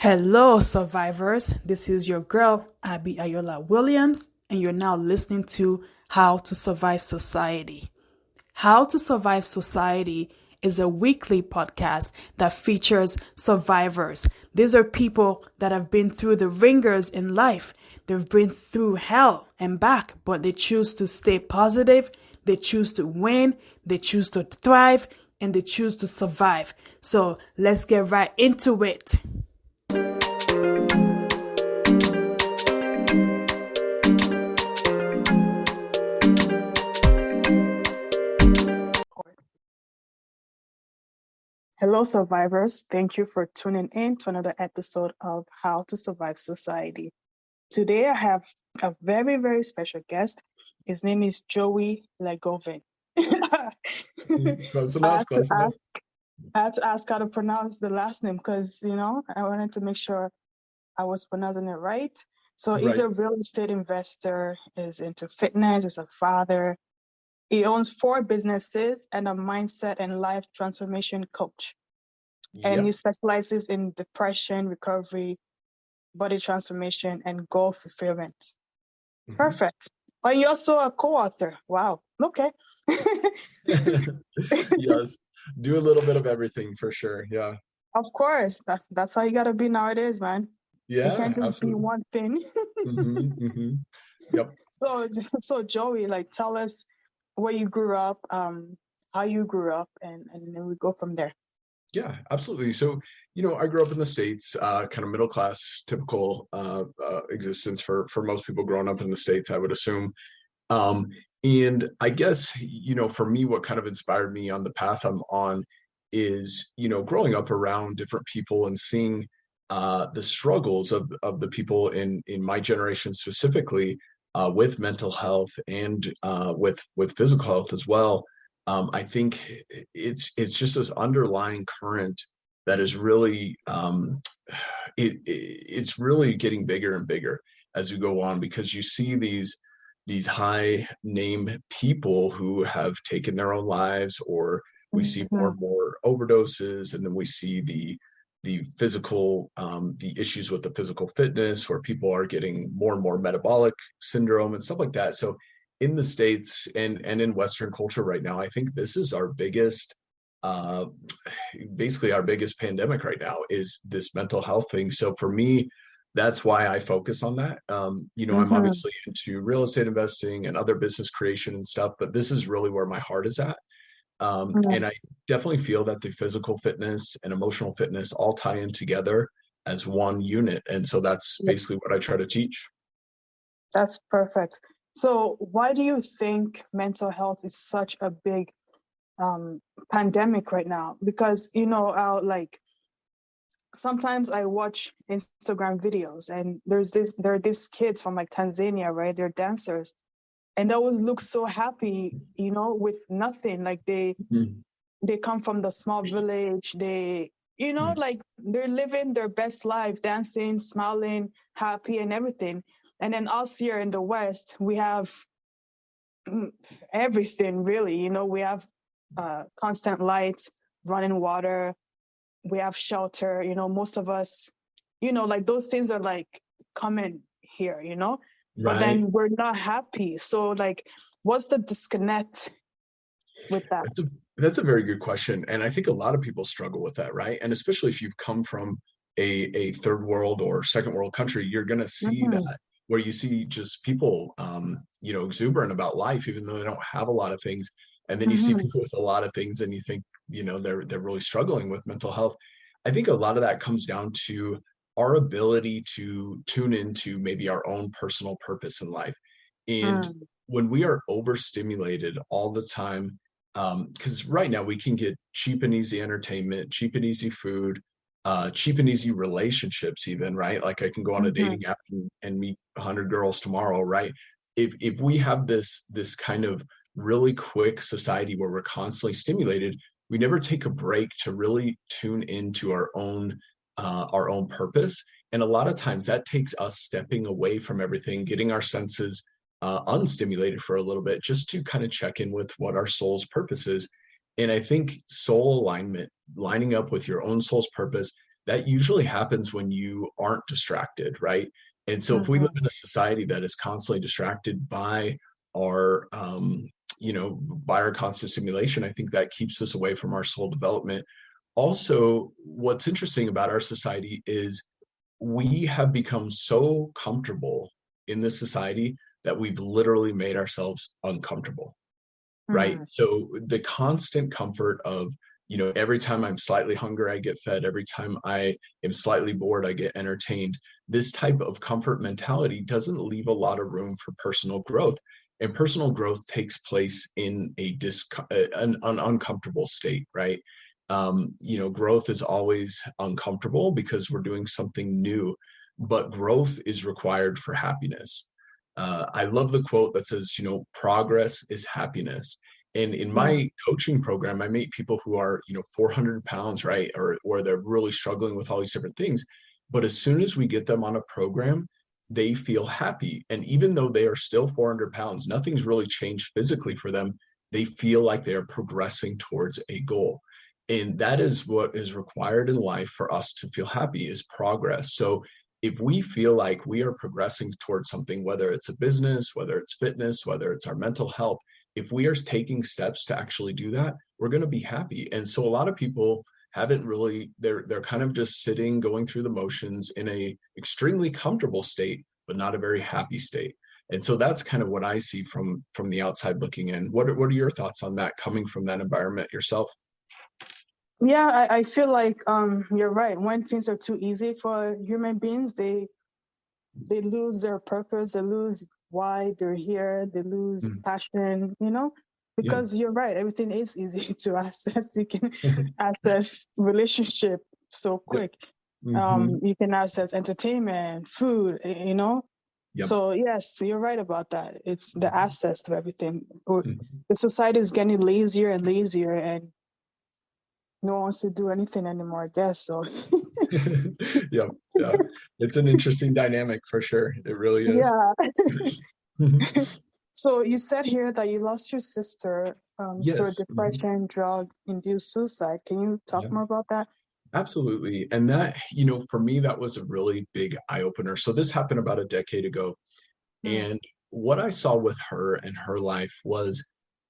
Hello, survivors. This is your girl, Abby Ayola Williams, and you're now listening to How to Survive Society. How to Survive Society is a weekly podcast that features survivors. These are people that have been through the ringers in life. They've been through hell and back, but they choose to stay positive, they choose to win, they choose to thrive, and they choose to survive. So let's get right into it. Hello, survivors. Thank you for tuning in to another episode of How to Survive Society. Today, I have a very, very special guest. His name is Joey Legolvan. I Close enough, had to close enough. ask, I had to ask how to pronounce the last name because, I wanted to make sure I was pronouncing it right. So he's Right. a real estate investor, is into fitness, is a father. He owns 4 businesses and a mindset and life transformation coach. And he Yep. specializes in depression, recovery, body transformation, and goal fulfillment. Mhm. Perfect. And you're also a co-author. Wow. Okay. Yes. Do a little bit of everything for sure. Yeah. Of course. That's how you gotta be nowadays, man. You can't Yeah, just be absolutely. one thing. Yep. So so Joey, like tell us where you grew up, how you grew up, and then we go from there. Yeah, absolutely. So, I grew up in the States, kind of middle class, typical existence for most people growing up in the States, I would assume. Um, and I guess, for me, what kind of inspired me on the path I'm on is, growing up around different people and seeing the struggles of the people in my generation specifically, with mental health and with physical health as well. I think it's just this underlying current that is really it's really getting bigger and bigger as we go on, because you see these high name people who have taken their own lives, or we see more Mhm. and more overdoses, and then we see the physical the issues with the physical fitness, where people are getting more and more metabolic syndrome and stuff like that. So in the States and in Western culture right now, I think this is our biggest uh basically our biggest pandemic right now, is this mental health thing. So for me, that's why I focus on that. I'm Mhm. obviously into real estate investing and other business creation and stuff, but this is really where my heart is at. Mhm. And I definitely feel that the physical fitness and emotional fitness all tie in together as one unit. And so that's basically what I try to teach. That's perfect. So, why do you think mental health is such a big um, pandemic right now? Because like sometimes I watch Instagram videos, and there are these kids from like Tanzania, right? They're dancers, and they always look so happy, with nothing. Like Mhm. they come from the small village. Mhm. Like they're living their best life, dancing, smiling, happy, and everything. And then us here in the West, we have everything really. We have constant light, running water, we have shelter. Most of us, like those things are like common here. But Right. then we're not happy. So like, what's the disconnect with that? That's a very good question. And I think a lot of people struggle with that, right? And especially if you've come from a third world or second world country, you're gonna see Mm-hmm. that, where you see just people exuberant about life, even though they don't have a lot of things. And then you see Mm-hmm. people with a lot of things and you think, they're really struggling with mental health. I think a lot of that comes down to our ability to tune into maybe our own personal purpose in life. And Mm-hmm. when we are overstimulated all the time, because right now we can get cheap and easy entertainment, cheap and easy food, cheap and easy relationships, even, right? Like I can go on a Mm-hmm. dating app and meet 100 girls tomorrow, right? If we have this kind of really quick society where we're constantly stimulated, we never take a break to really tune into our own purpose. And a lot of times that takes us stepping away from everything, getting our senses unstimulated for a little bit, just to kind of check in with what our soul's purpose is. And I think soul alignment, lining up with your own soul's purpose, that usually happens when you aren't distracted, right? And so if we live Mm-hmm. in a society that is constantly distracted by our, by our constant stimulation, I think that keeps us away from our soul development. Also, what's interesting about our society is we have become so comfortable in this society that we've literally made ourselves uncomfortable, right? Mm-hmm. So the constant comfort of, every time I'm slightly hungry, I get fed. Every time I am slightly bored, I get entertained. This type of comfort mentality doesn't leave a lot of room for personal growth. And personal growth takes place in an uncomfortable state, right? Growth is always uncomfortable because we're doing something new, but growth is required for happiness. I love the quote that says, progress is happiness. And in my coaching program, I meet people who are, 400 pounds, right? Or they're really struggling with all these different things. But as soon as we get them on a program, they feel happy. And even though they are still 400 pounds, nothing's really changed physically for them. They feel like they are progressing towards a goal. And that is what is required in life for us to feel happy is progress. So if we feel like we are progressing towards something, whether it's a business, whether it's fitness, whether it's our mental health, if we are taking steps to actually do that, we're going to be happy. And so a lot of people haven't really, they're kind of just sitting, going through the motions in a extremely comfortable state, but not a very happy state. And so that's kind of what I see from the outside looking in. What are your thoughts on that coming from that environment yourself? Yeah, I feel like you're right. When things are too easy for human beings, they lose their purpose, they lose why they're here, they lose Mhm. passion, Yeah. because you're right, everything is easy to access. You can access relationship so Yep. quick. Hmm. You can access entertainment, food. Yep. So yes, you're right about that. It's the Mhm. access to everything. Mhm. The society is getting lazier and lazier, and no one wants to do anything anymore, I guess. So Yep. Yeah. It's an interesting dynamic for sure. It really is. yeah. So you said here that you lost your sister to a Yes. Mhm. depression, drug-induced suicide. Can you talk Yeah. more about that? Absolutely. And that, for me, that was a really big eye opener. So this happened about a decade ago. Mm, And what I saw with her and her life was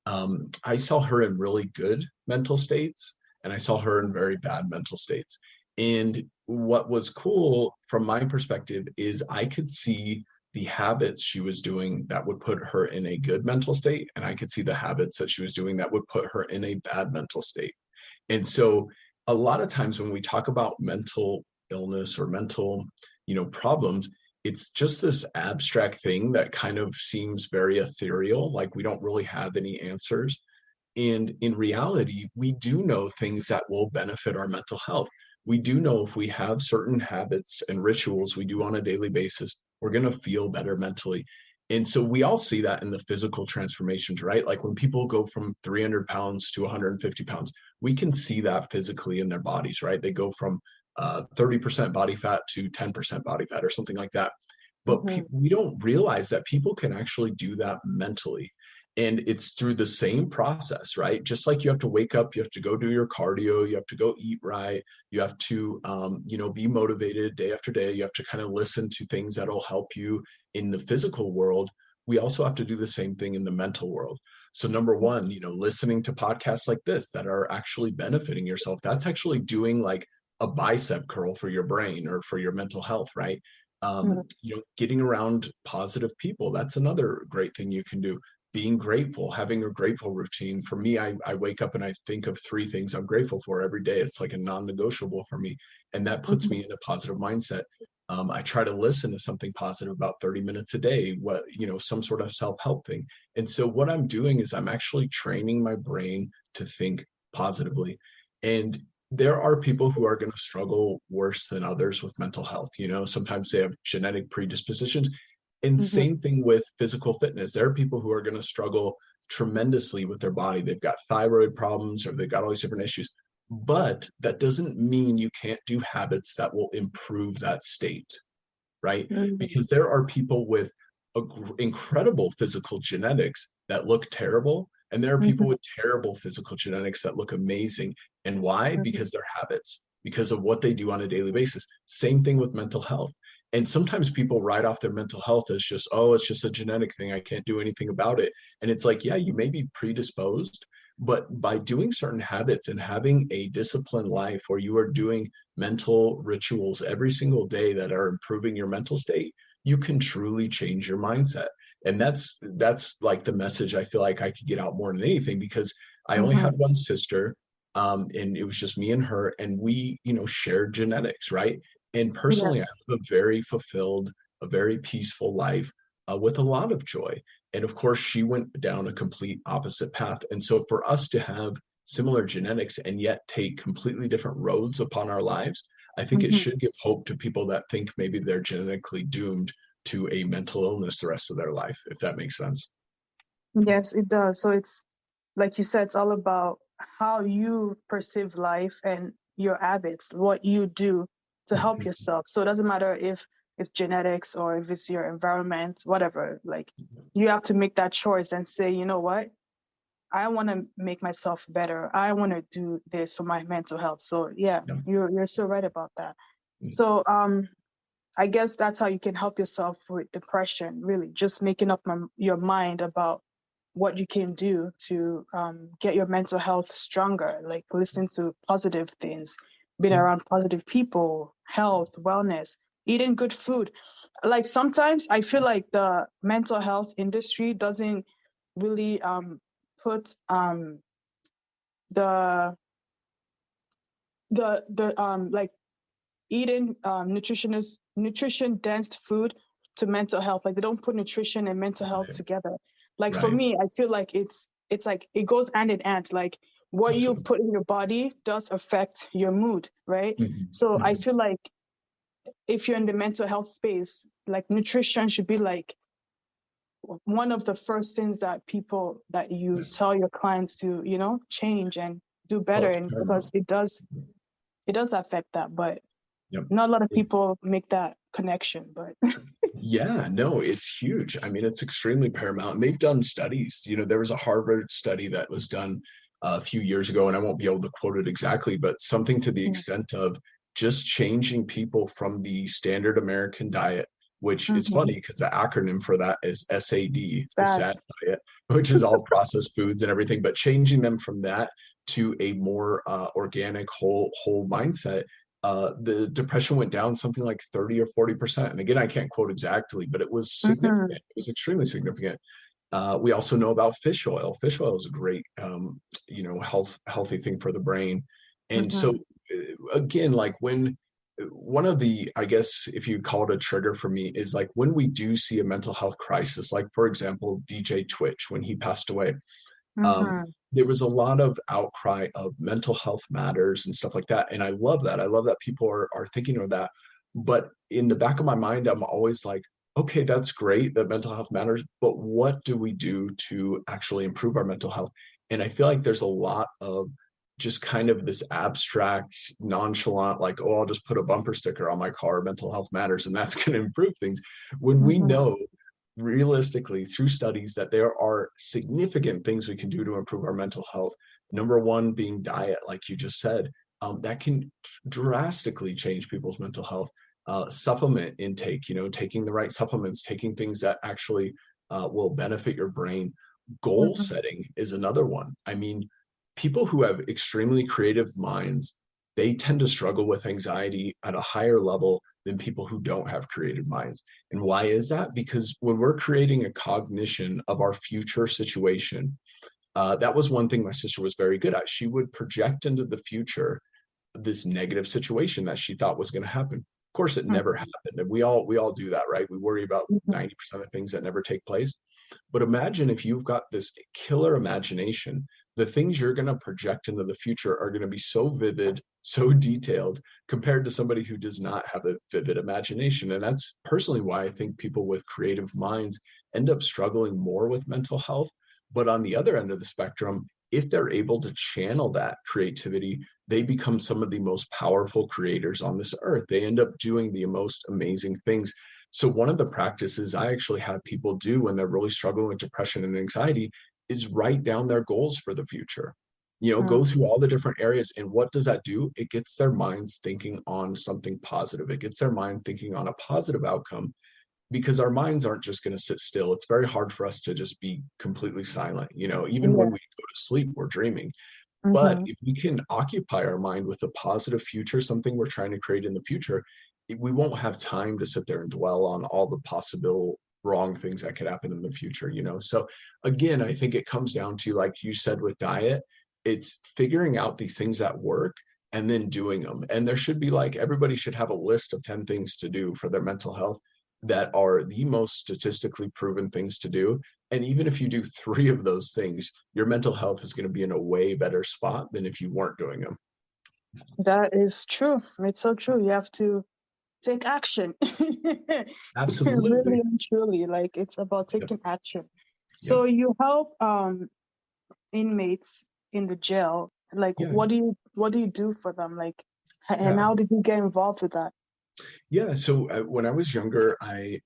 I saw her in really good mental states and I saw her in very bad mental states. And what was cool from my perspective is I could see the habits she was doing that would put her in a good mental state, and I could see the habits that she was doing that would put her in a bad mental state. And so a lot of times when we talk about mental illness or mental, problems, it's just this abstract thing that kind of seems very ethereal, like we don't really have any answers. And in reality, we do know things that will benefit our mental health. We do know if we have certain habits and rituals we do on a daily basis, we're going to feel better mentally. And so we all see that in the physical transformations, right? Like when people go from 300 pounds to 150 pounds, we can see that physically in their bodies, right? They go from 30% body fat to 10% body fat or something like that. But mhm, we don't realize that people can actually do that mentally. And it's through the same process, right? Just like you have to wake up, you have to go do your cardio, you have to go eat right, you have to, be motivated day after day. You have to kind of listen to things that'll help you in the physical world. We also have to do the same thing in the mental world. So number one, listening to podcasts like this that are actually benefiting yourself, that's actually doing like a bicep curl for your brain or for your mental health, right? mhm, Getting around positive people, that's another great thing you can do. Being grateful, having a grateful routine. For me, I wake up and I think of three things I'm grateful for every day. It's like a non-negotiable for me. And that puts mhm, me in a positive mindset. I try to listen to something positive about 30 minutes a day, some sort of self-help thing. And so what I'm doing is I'm actually training my brain to think positively. And there are people who are going to struggle worse than others with mental health. Sometimes they have genetic predispositions. And mhm, same thing with physical fitness. There are people who are going to struggle tremendously with their body. They've got thyroid problems or they've got all these different issues. But that doesn't mean you can't do habits that will improve that state, right? mhm, Because there are people with incredible physical genetics that look terrible, and there are mhm, people with terrible physical genetics that look amazing. And why? mhm, Because their habits. because of what they do on a daily basis. Same thing with mental health. And sometimes people write off their mental health as just, oh, it's just a genetic thing. I can't do anything about it. And it's like, yeah, you may be predisposed, but by doing certain habits and having a disciplined life where you are doing mental rituals every single day that are improving your mental state, you can truly change your mindset. And that's like the message I feel like I could get out more than anything, because I only Mm-hmm. had one sister, and it was just me and her, and we, shared genetics, right? And Yeah. personally, I live a very fulfilled, a very peaceful life, with a lot of joy. And of course, she went down a complete opposite path. And so for us to have similar genetics and yet take completely different roads upon our lives, I think it Mm-hmm. should give hope to people that think maybe they're genetically doomed to a mental illness the rest of their life, if that makes sense. Yes, it does. So it's like you said, it's all about how you perceive life and your habits, what you do to help yourself. So it doesn't matter if it's genetics or if it's your environment, whatever. Like you have to make that choice and say, you know what? I want to make myself better. I want to do this for my mental health. So yeah, Yeah. you're so right about that. So I guess that's how you can help yourself with depression, really, just making up your mind about what you can do to get your mental health stronger, like listening to positive things, being Yeah. around positive people, health, wellness, eating good food. Like sometimes I feel like the mental health industry doesn't really put the like eating nutrition dense food to mental health. Like they don't put nutrition and mental health Right. together. Like for Right. me, I feel like it's like it goes hand in hand. Like what you Absolutely. put in your body does affect your mood, right? Mhm. So I Mhm. feel like if you're in the mental health space, like nutrition should be like one of the first things that people that you Yes. tell your clients to, change and do better. Health And because paramount. it does affect that, but Yep. not a lot of people make that connection, but Yeah, no, it's huge. I mean, it's extremely paramount. And they've done studies. There was a Harvard study that was done a few years ago, and I won't be able to quote it exactly, but something to the extent of just changing people from the standard American diet, which is Mhm. funny because the acronym for that is SAD, the Sad. SAD diet, which is all processed foods and everything, but changing them from that to a more organic, whole mindset, the depression went down something like 30 or 40%. And again, I can't quote exactly, but it was significant. Mhm. It was extremely significant. We also know about fish oil. Fish oil is a great, healthy thing for the brain. And so, Mhm. again, like when one of the, I guess, if you call it a trigger for me, is like when we do see a mental health crisis, like for example, DJ Twitch, when he passed away, um, Mhm. there was a lot of outcry of mental health matters and stuff like that. And I love that. I love that people are thinking of that. But in the back of my mind, I'm always like, okay, that's great that mental health matters, but what do we do to actually improve our mental health? And I feel like there's a lot of just kind of this abstract, nonchalant, like, oh, I'll just put a bumper sticker on my car, mental health matters, and that's going to improve things. When we Mhm. know realistically through studies that there are significant things we can do to improve our mental health. Number one being diet, like you just said, that can drastically change people's mental health. Supplement intake, taking the right supplements, taking things that actually will benefit your brain. Goal Mhm. setting is another one. I mean, people who have extremely creative minds, they tend to struggle with anxiety at a higher level than people who don't have creative minds. And why is that? Because when we're creating a cognition of our future situation, that was one thing my sister was very good at. She would project into the future this negative situation that she thought was going to happen. Of course, it never Mhm. happened, and we all do that, right? We worry about Mhm. 90% of things that never take place. But imagine if you've got this killer imagination, the things you're going to project into the future are going to be so vivid, so detailed compared to somebody who does not have a vivid imagination. And that's personally why I think people with creative minds end up struggling more with mental health. But on the other end of the spectrum, if they're able to channel that creativity, they become some of the most powerful creators on this earth. They end up doing the most amazing things. So one of the practices I actually have people do when they're really struggling with depression and anxiety is write down their goals for the future. go Mm. through all the different areas. And what does that do? It gets their minds thinking on something positive. It gets their mind thinking on a positive outcome, because our minds aren't just going to sit still. It's very hard for us to just be completely silent. Even when Yeah. we go to sleep, we're dreaming. But Mm-hmm. if we can occupy our mind with a positive future, something we're trying to create in the future, we won't have time to sit there and dwell on all the possible wrong things that could happen in the future. So again, I think it comes down to, like you said, with diet, it's figuring out these things that work and then doing them. And there should be, like, everybody should have a list of 10 things to do for their mental health that are the most statistically proven things to do. And even if you do three of those things, your mental health is going to be in a way better spot than if you weren't doing them. That is true. It's so true. You have to take action. Really Absolutely. and truly, like it's about Yep. taking action. Yep. So you help inmates in the jail. Like Yeah. what do you do for them? Like and Yeah. how did you get involved with that? Yeah. So when I was younger, I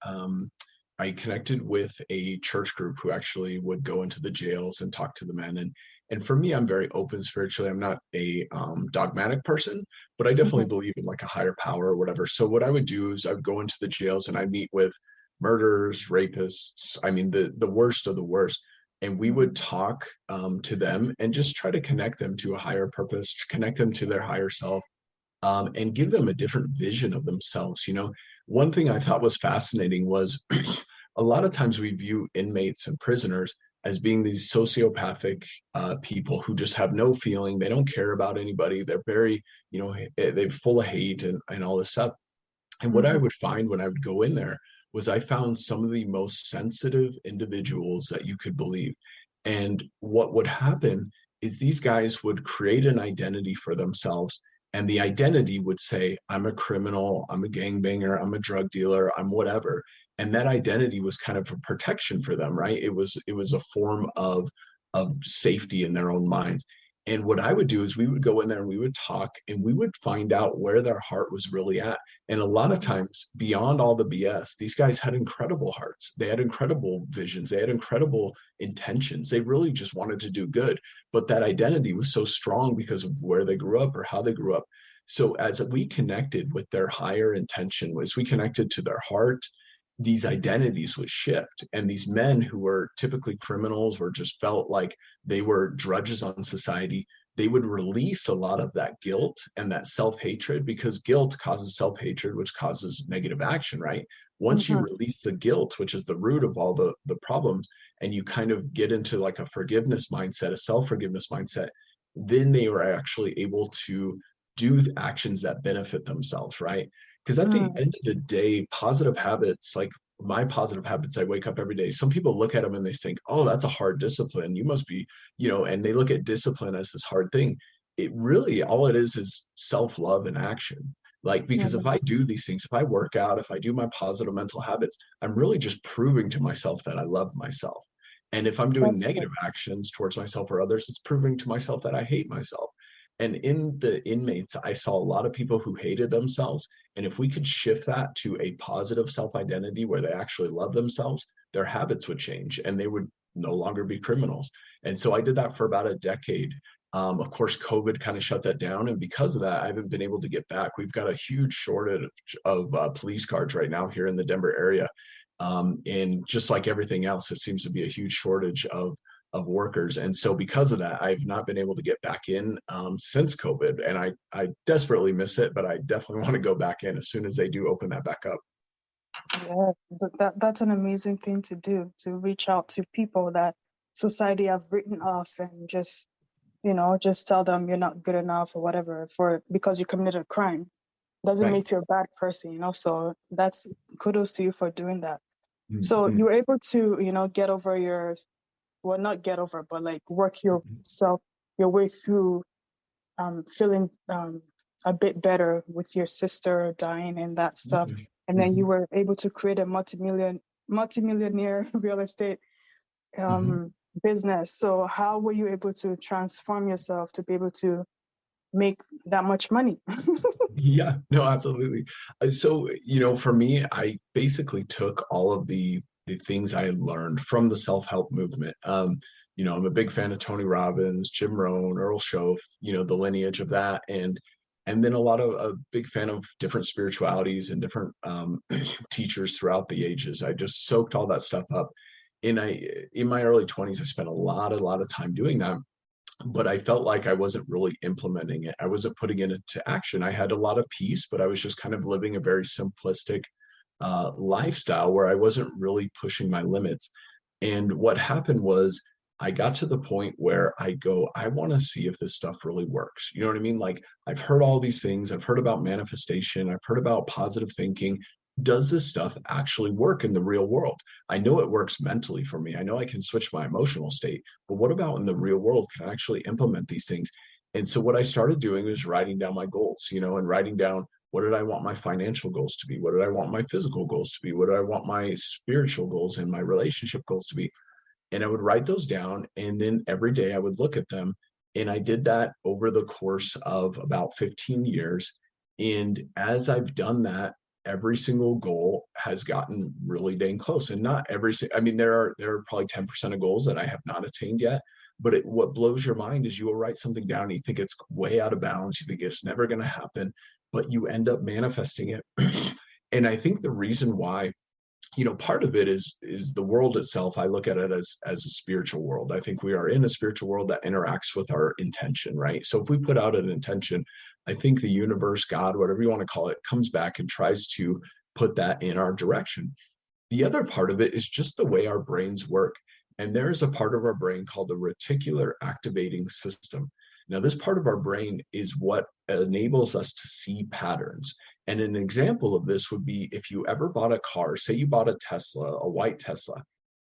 connected with a church group who actually would go into the jails and talk to the men. And for me, I'm very open spiritually. I'm not a dogmatic person, but I definitely Mhm. believe in, like, a higher power or whatever. So what I would do is I would go into the jails and I'd meet with murderers, rapists. I mean, the worst of the worst. And we would Mhm. talk to them and just try to connect them to a higher purpose, connect them to their higher self, and give them a different vision of themselves. One thing I thought was fascinating was a lot of times we view inmates and prisoners as being these sociopathic people who just have no feeling. They don't care about anybody. They're very, they're full of hate and all this stuff. And what I Mhm. would find when I would go in there was I found some of the most sensitive individuals that you could believe. And what would happen is these guys would create an identity for themselves. And the identity would say, I'm a criminal, I'm a gangbanger, I'm a drug dealer, I'm whatever. And that identity was kind of a protection for them, right? It was a form of safety in their own minds. And what I would do is we would go in there and we would talk and we would find out where their heart was really at. And a lot of Mhm. times, beyond all the BS, these guys had incredible hearts. They had incredible visions. They had incredible intentions. They really just wanted to do good. But that identity was so strong because of where they grew up or how they grew up. So as we connected with their higher intention, as we connected to their heart, these identities would shift. And these men who were typically criminals or just felt like they were drudges on society, they would release a lot of that guilt and that self-hatred, because guilt causes self-hatred, which causes negative action, right? Once you Mhm. release the guilt, which is the root of all the problems, and you kind of get into like a forgiveness mindset, a self-forgiveness mindset, then they are actually able to do actions that benefit themselves, right? Because at the Mhm. end of the day, positive habits, like my positive habits, I wake up every day. Some people look at them and they think, oh, that's a hard discipline. You must be, and they look at discipline as this hard thing. It really, all it is self-love and action. Like, because if Mhm. I do these things, if I work out, if I do my positive mental habits, I'm really just proving to myself that I love myself. And if I'm doing That's good. negative actions towards myself or others, it's proving to myself that I hate myself. And in the inmates, I saw a lot of people who hated themselves. And if we could shift that to a positive self identity where they actually love themselves, their habits would change and they would no longer be criminals. And so I did that for about a decade. Of course, COVID kind of shut that down. And because of that, I haven't been able to get back. We've got a huge shortage of police cars right now here in the Denver area. And just like everything else, it seems to be a huge shortage of workers. And so because of that, I've not been able to get back in since COVID. And I desperately miss it, but I definitely want to go back in as soon as they do open that back up. Yeah, that's an amazing thing to do, to reach out to people that society have written off and just, just tell them you're not good enough or whatever for because you committed a crime. Doesn't Right. make you a bad person. So that's kudos to you for doing that. So Mm-hmm. you were able to, get over your, well, not get over, but like work yourself, your way through feeling a bit better with your sister dying and that stuff. And then Mm-hmm. you were able to create a multimillionaire real estate Mm-hmm. um, business. So how were you able to transform yourself to be able to make that much money? Yeah, no, absolutely. So, for me, I basically took all of the things I had learned from the self-help movement. I'm a big fan of Tony Robbins, Jim Rohn, Earl Schoaf, the lineage of that. And then a big fan of different spiritualities and different teachers throughout the ages. I just soaked all that stuff up. In my early 20s, I spent a lot of time doing that, but I felt like I wasn't really implementing it. I wasn't putting it into action. I had a lot of peace, but I was just kind of living a very simplistic lifestyle where I wasn't really pushing my limits. And what happened was I got to the point where I go, I want to see if this stuff really works. You know what I mean? Like, I've heard all these things. I've heard about manifestation. I've heard about positive thinking. Does this stuff actually work in the real world? I know it works mentally for me. I know I can switch my emotional state, but what about in the real world? Can I actually implement these things? And so what I started doing was writing down my goals, and writing down, what did I want my financial goals to be? What did I want my physical goals to be? What did I want my spiritual goals and my relationship goals to be? And I would write those down. And then every day I would look at them. And I did that over the course of about 15 years. And as I've done that, every single goal has gotten really dang close. And not every, I mean, there are probably 10% of goals that I have not attained yet. But what blows your mind is you will write something down and you think it's way out of bounds. You think it's never going to happen, but you end up manifesting it. And I think the reason why, part of it is the world itself. I look at it as a spiritual world. I think we are in a spiritual world that interacts with our intention, right? So if we put out an intention, I think the universe, God, whatever you want to call it, comes back and tries to put that in our direction. The other part of it is just the way our brains work. And there's a part of our brain called the reticular activating system. Now, this part of our brain is what enables us to see patterns. And an example of this would be if you ever bought a car, say you bought a Tesla, a white Tesla,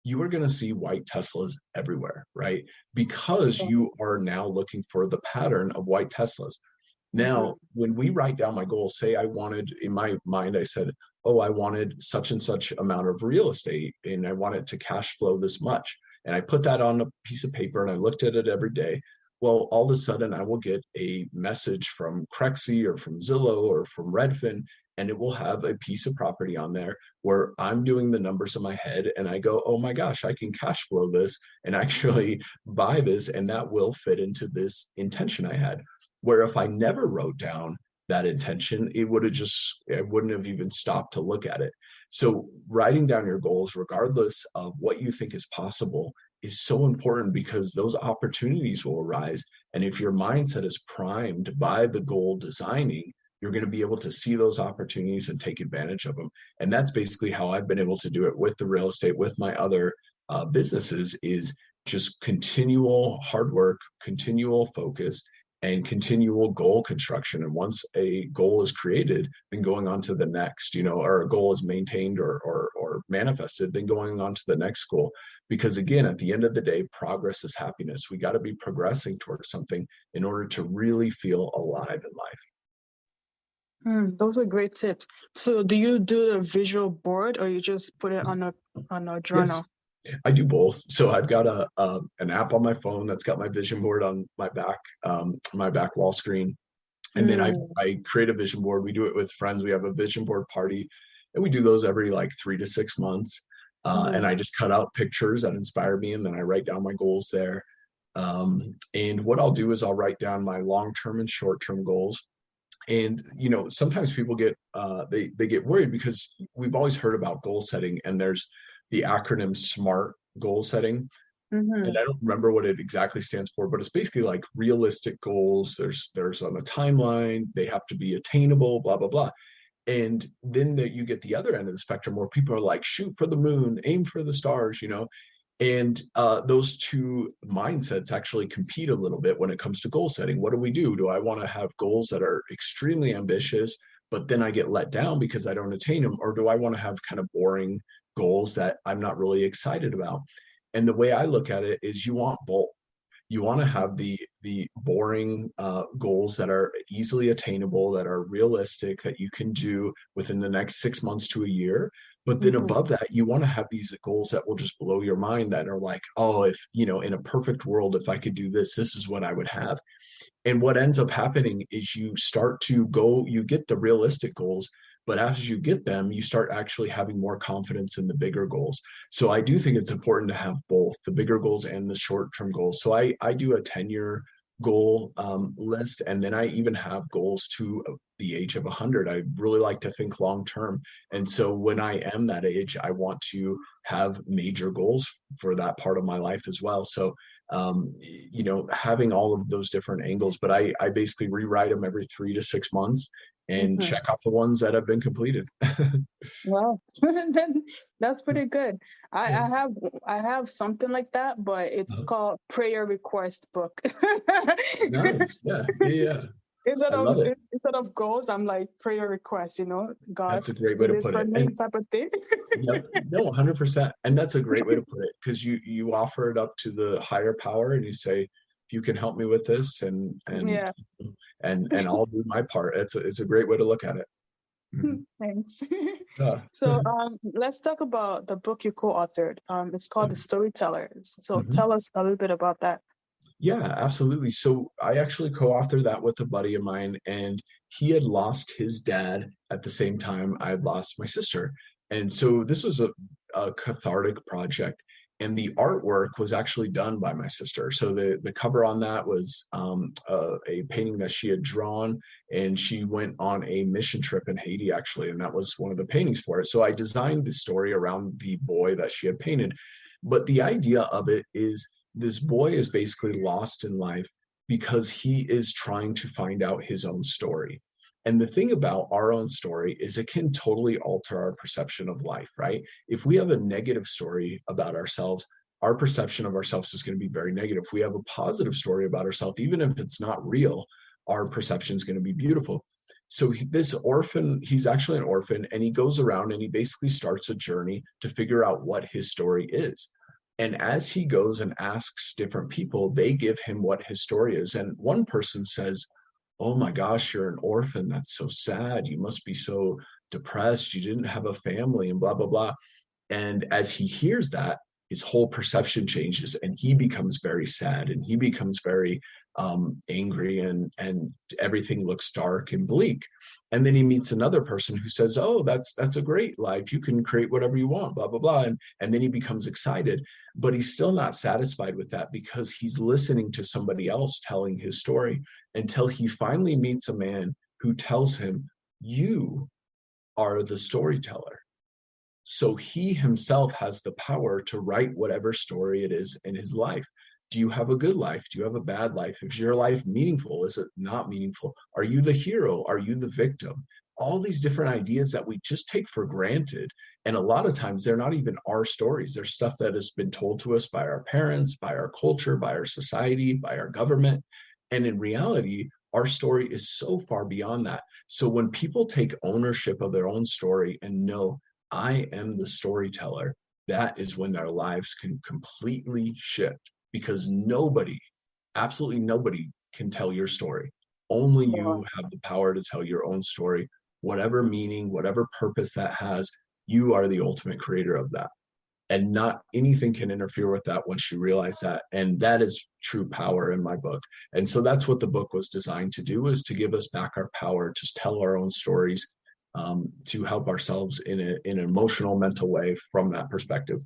you are going to see white Teslas everywhere, right? Because you are now looking for the pattern of white Teslas. Mm-hmm. Now, when we write down my goals, say I wanted, in my mind, I said, oh, I wanted such and such amount of real estate and I wanted to cash flow this much. And I put that on a piece of paper and I looked at it every day. Well, all of a sudden I will get a message from Crexy or from Zillow or from Redfin, and it will have a piece of property on there where I'm doing the numbers in my head and I go, oh my gosh, I can cash flow this and actually buy this. And that will fit into this intention I had. Where if I never wrote down that intention, I wouldn't have even stopped to look at it. So writing down your goals, regardless of what you think is possible, is so important because those opportunities will arise. And if your mindset is primed by the goal designing, you're going to be able to see those opportunities and take advantage of them. And that's basically how I've been able to do it with the real estate, with my other businesses, is just continual hard work, continual focus, and continual goal construction. And once a goal is created, then going on to the next, or a goal is maintained or manifested, then going on to the next goal. Because again, at the end of the day, progress is happiness. We got to be progressing towards something in order to really feel alive in life. Those are great tips. So do you do the visual board or you just put it on a Yes, journal? I do both. So I've got an app on my phone that's got my vision board on my back wall screen. And then Mm, I create a vision board. We do it with friends. We have a vision board party, and we do those every like 3 to 6 months. And mm, I just cut out pictures that inspire me, and then I write down my goals there. And what I'll do is I'll write down my long-term and short-term goals. And sometimes people get they get worried because we've always heard about goal setting, and there's the acronym SMART goal setting, and mm-hmm. I don't remember what it exactly stands for, but it's basically like realistic goals. There's on a timeline, they have to be attainable, blah blah blah. And then you get the other end of the spectrum where people are like, shoot for the moon, aim for the stars, and those two mindsets actually compete a little bit when it comes to goal setting. What do we do? Do I want to have goals that are extremely ambitious, but then I get let down because I don't attain them? Or do I want to have kind of boring goals that I'm not really excited about? And the way I look at it is you want both. You want to have the boring goals that are easily attainable, that are realistic, that you can do within the next 6 months to a year. But then Mm-hmm. above that, you want to have these goals that will just blow your mind, that are like, oh, if in a perfect world, if I could do this, this is what I would have. And what ends up happening is you start to go, you get the realistic goals, But as you get them, you start actually having more confidence in the bigger goals. So I do think it's important to have both the bigger goals and the short-term goals. So I do a 10-year goal list, and then I even have goals to the age of 100. I really like to think long term, and so when I am that age, I want to have major goals for that part of my life as well. So having all of those different angles, but I basically rewrite them every 3 to 6 months and Hmm. check off the ones that have been completed. Well, that's pretty good. I, Yeah. I have I have something like that, but it's called prayer request book. Nice. Yeah. Yeah. Yeah. Instead I of love it. instead of goals, I'm like prayer requests, God, That's a great way do to this put for it. me And type of thing. yep, no, 100%. And that's a great way to put it because you offer it up to the higher power and you say, if you can help me with this Yeah, and I'll do my part. It's a great way to look at it. Mhm. thanks. Uh, So let's talk about the book you co-authored. It's called The Storytellers. So mhm. tell us a little bit about that. Yeah, absolutely. So I actually co-authored that with a buddy of mine, and he had lost his dad at the same time I had lost my sister. And so this was a cathartic project. And the artwork was actually done by my sister. So the cover on that was a painting that she had drawn, and she went on a mission trip in Haiti, actually, and that was one of the paintings for it. So I designed the story around the boy that she had painted. But the idea of it is this boy is basically lost in life because he is trying to find out his own story. And the thing about our own story is it can totally alter our perception of life, right? If we have a negative story about ourselves, our perception of ourselves is going to be very negative. If we have a positive story about ourselves, even if it's not real, our perception is going to be beautiful. So this orphan, he's actually an orphan, and he goes around and he basically starts a journey to figure out what his story is. And as he goes and asks different people, they give him what his story is. And one person says, "Oh my gosh, you're an orphan. That's so sad. You must be so depressed. You didn't have a family," and blah, blah, blah. And as he hears that, his whole perception changes and he becomes very sad and he becomes very angry and everything looks dark and bleak. And then he meets another person who says, "Oh, that's a great life. You can create whatever you want, blah, blah, blah." And then he becomes excited, but he's still not satisfied with that because he's listening to somebody else telling his story until he finally meets a man who tells him, "You are the storyteller." So he himself has the power to write whatever story it is in his life. Do you have a good life? Do you have a bad life? Is your life meaningful? Is it not meaningful? Are you the hero? Are you the victim? All these different ideas that we just take for granted. And a lot of times they're not even our stories. They're stuff that has been told to us by our parents, by our culture, by our society, by our government. And in reality, our story is so far beyond that. So when people take ownership of their own story and know I am the storyteller, that is when their lives can completely shift because nobody, absolutely nobody can tell your story. Only Wow. you have the power to tell your own story, whatever meaning, whatever purpose that has. You are the ultimate creator of that. And not anything can interfere with that once you realize that. And that is true power in my book. And so that's what the book was designed to do, is to give us back our power to tell our own stories, to help ourselves in an emotional, mental way from that perspective.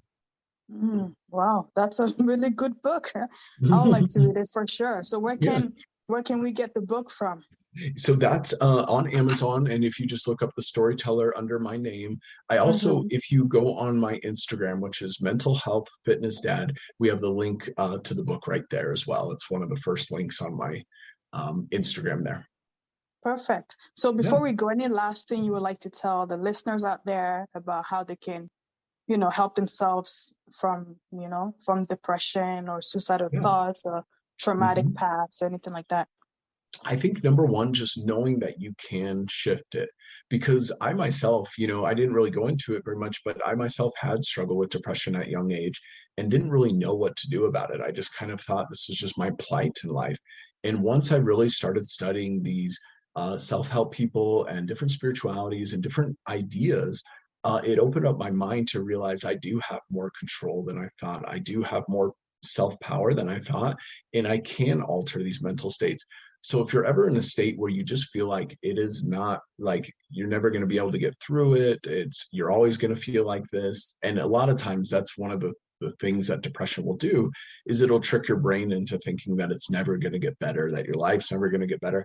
Wow, that's a really good book. I would like to read it for sure. So Yeah. where can we get the book from? So that's on Amazon. And if you just look up the storyteller under my name, I also, Mm-hmm. if you go on my Instagram, which is Mental Health Fitness Dad, we have the link to the book right there as well. It's one of the first links on my Instagram there. Perfect. So Yeah. before we go, any last thing you would like to tell the listeners out there about how they can, help themselves from, from depression or suicidal Yeah. thoughts or traumatic Mhm. past or anything like that? I think number one, just knowing that you can shift it. Because I myself, I didn't really go into it very much, but I myself had struggled with depression at a young age and didn't really know what to do about it. I just kind of thought this was just my plight in life. And once I really started studying these self-help people and different spiritualities and different ideas, it opened up my mind to realize I do have more control than I thought. I do have more self-power than I thought, and I can alter these mental states. So if you're ever in a state where you just feel like it is not like you're never going to be able to get through it, you're always going to feel like this. And a lot of times that's one of the things that depression will do is it'll trick your brain into thinking that it's never going to get better, that your life's never going to get better.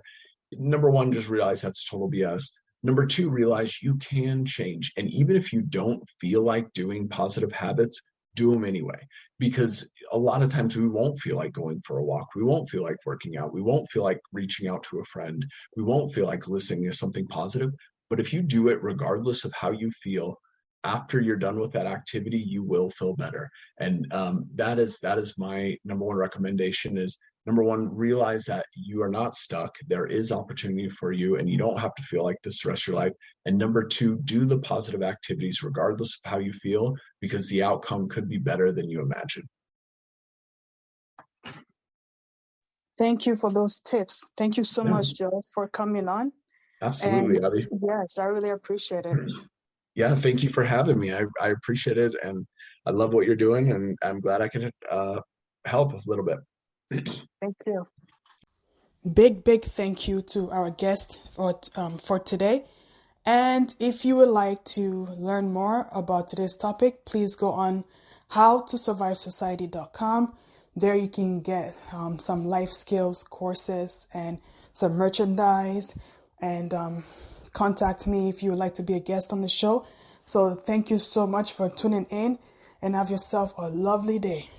Number one, just realize that's total BS. Number two, realize you can change. And even if you don't feel like doing positive habits, do them anyway. Because a lot of times we won't feel like going for a walk. We won't feel like working out. We won't feel like reaching out to a friend. We won't feel like listening to something positive. But if you do it regardless of how you feel, after you're done with that activity, you will feel better. And that is my number one recommendation is number one, realize that you are not stuck. There is opportunity for you, and you don't have to feel like this the rest of your life. And number two, do the positive activities regardless of how you feel, because the outcome could be better than you imagine. Thank you for those tips. Thank you so much, Joe, for coming on. Absolutely, And Abby. yes, I really appreciate it. Yeah, thank you for having me. I appreciate it, and I love what you're doing, and I'm glad I could help a little bit. Thank you. Big thank you to our guest for today. And if you would like to learn more about today's topic, please go on howtosurvivesociety.com. There you can get some life skills courses and some merchandise, and contact me if you would like to be a guest on the show. So thank you so much for tuning in, and have yourself a lovely day.